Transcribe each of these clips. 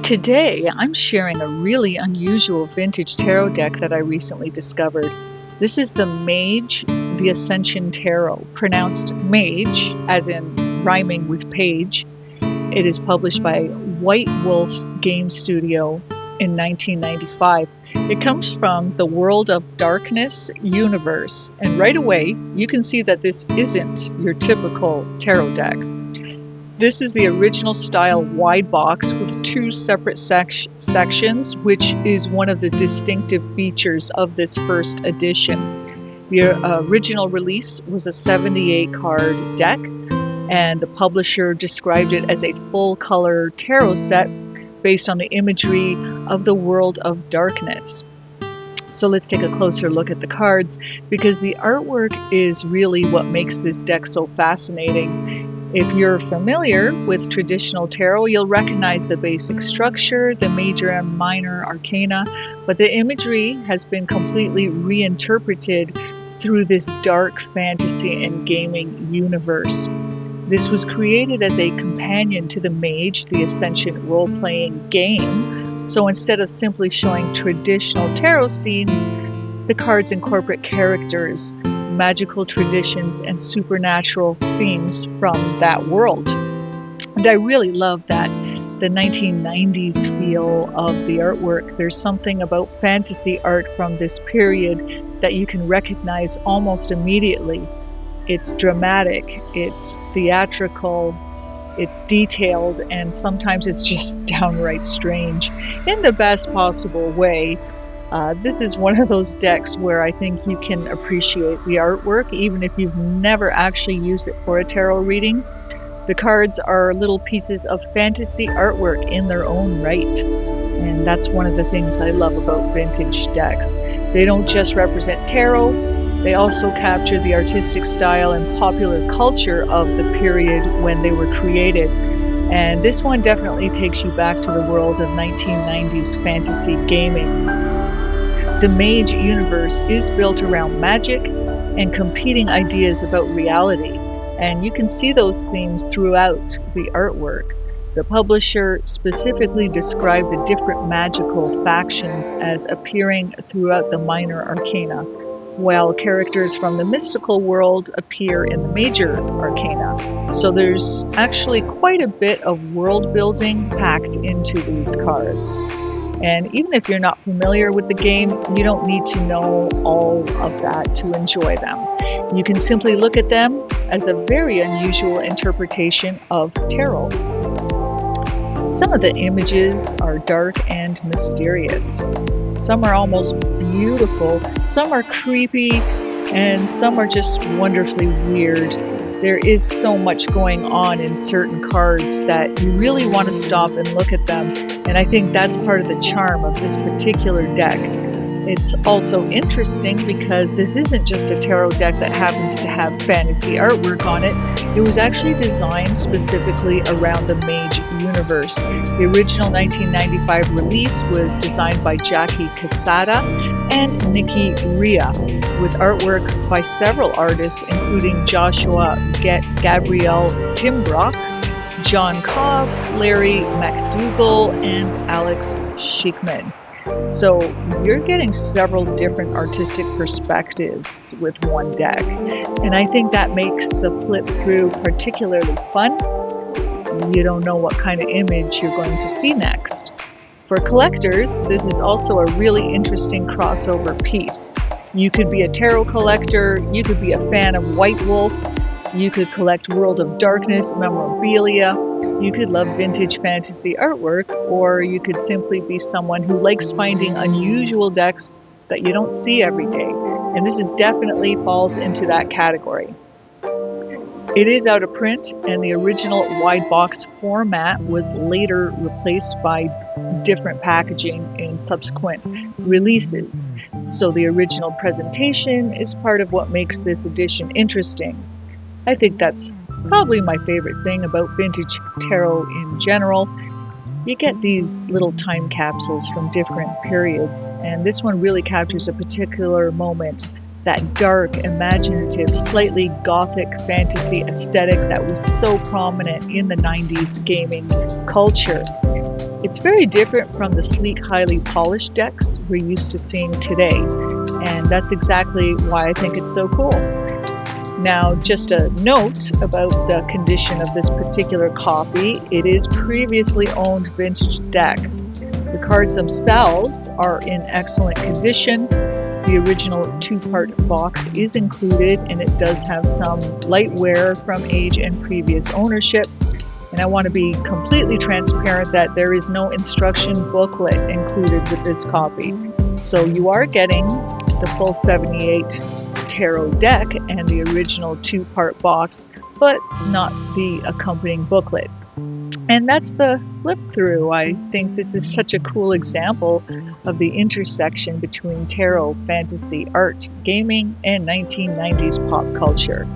Today, I'm sharing a really unusual vintage tarot deck that I recently discovered. This is the Mage, the Ascension Tarot, pronounced Mage, as in rhyming with page. It is published by White Wolf Game Studio in 1995. It comes from the World of Darkness universe, and right away, you can see that this isn't your typical tarot deck. This is the original style wide box with two separate sections, which is one of the distinctive features of this first edition. The original release was a 78 card deck, and the publisher described it as a full color tarot set based on the imagery of the World of Darkness. So let's take a closer look at the cards, because the artwork is really what makes this deck so fascinating. If you're familiar with traditional tarot, you'll recognize the basic structure, the major and minor arcana, but the imagery has been completely reinterpreted through this dark fantasy and gaming universe. This was created as a companion to the Mage, the Ascension role-playing game. So instead of simply showing traditional tarot scenes, the cards incorporate characters, magical traditions, and supernatural themes from that world. And I really love that, the 1990s feel of the artwork. There's something about fantasy art from this period that you can recognize almost immediately. It's dramatic, it's theatrical, it's detailed, and sometimes it's just downright strange in the best possible way. This is one of those decks where I think you can appreciate the artwork even if you've never actually used it for a tarot reading. The cards are little pieces of fantasy artwork in their own right, and that's one of the things I love about vintage decks. They don't just represent tarot, they also capture the artistic style and popular culture of the period when they were created. And this one definitely takes you back to the world of 1990s fantasy gaming. The Mage universe is built around magic and competing ideas about reality, and you can see those themes throughout the artwork. The publisher specifically described the different magical factions as appearing throughout the minor arcana, while characters from the mystical world appear in the major arcana. So there's actually quite a bit of world building packed into these cards. And even if you're not familiar with the game, you don't need to know all of that to enjoy them. You can simply look at them as a very unusual interpretation of tarot. Some of the images are dark and mysterious. Some are almost beautiful, some are creepy, and some are just wonderfully weird. There is so much going on in certain cards that you really want to stop and look at them, and I think that's part of the charm of this particular deck. It's also interesting because this isn't just a tarot deck that happens to have fantasy artwork on it. It was actually designed specifically around the Mage universe. The original 1995 release was designed by Jackie Casada and Nikki Ria, with artwork by several artists including Joshua Gabriel Timbrock, John Cobb, Larry MacDougall, and Alex Schickman. So you're getting several different artistic perspectives with one deck, and I think that makes the flip through particularly fun. You don't know what kind of image you're going to see next. For collectors, this is also a really interesting crossover piece. You could be a tarot collector, you could be a fan of White Wolf, you could collect World of Darkness memorabilia, you could love vintage fantasy artwork, or you could simply be someone who likes finding unusual decks that you don't see every day. And this definitely falls into that category. It is out of print, and the original wide box format was later replaced by different packaging in subsequent releases. So the original presentation is part of what makes this edition interesting. I think that's probably my favorite thing about vintage tarot in general. You get these little time capsules from different periods, and this one really captures a particular moment, that dark, imaginative, slightly gothic fantasy aesthetic that was so prominent in the 90s gaming culture. It's very different from the sleek, highly polished decks we're used to seeing today, and that's exactly why I think it's so cool. Now, just a note about the condition of this particular copy. It is previously owned vintage deck. The cards themselves are in excellent condition. The original 2-part box is included, and it does have some light wear from age and previous ownership. And I want to be completely transparent that there is no instruction booklet included with this copy. So you are getting the full 78 tarot deck and the original 2-part box, but not the accompanying booklet. And that's the flip through. I think this is such a cool example of the intersection between tarot, fantasy, art, gaming, and 1990s pop culture.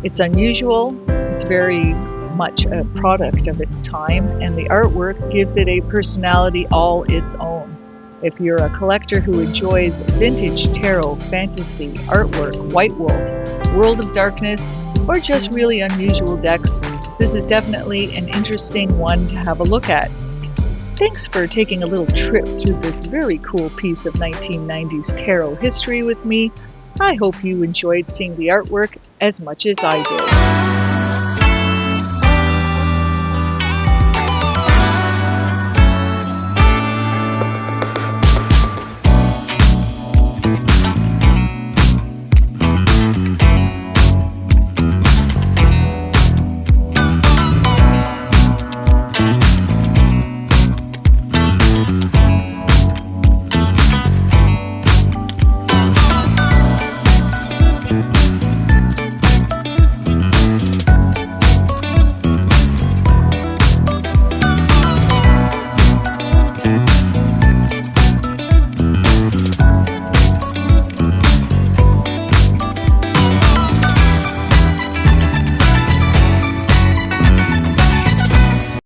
It's unusual, it's very much a product of its time, and the artwork gives it a personality all its own. If you're a collector who enjoys vintage tarot, fantasy, artwork, White Wolf, World of Darkness, or just really unusual decks, this is definitely an interesting one to have a look at. Thanks for taking a little trip through this very cool piece of 1990s tarot history with me. I hope you enjoyed seeing the artwork as much as I did.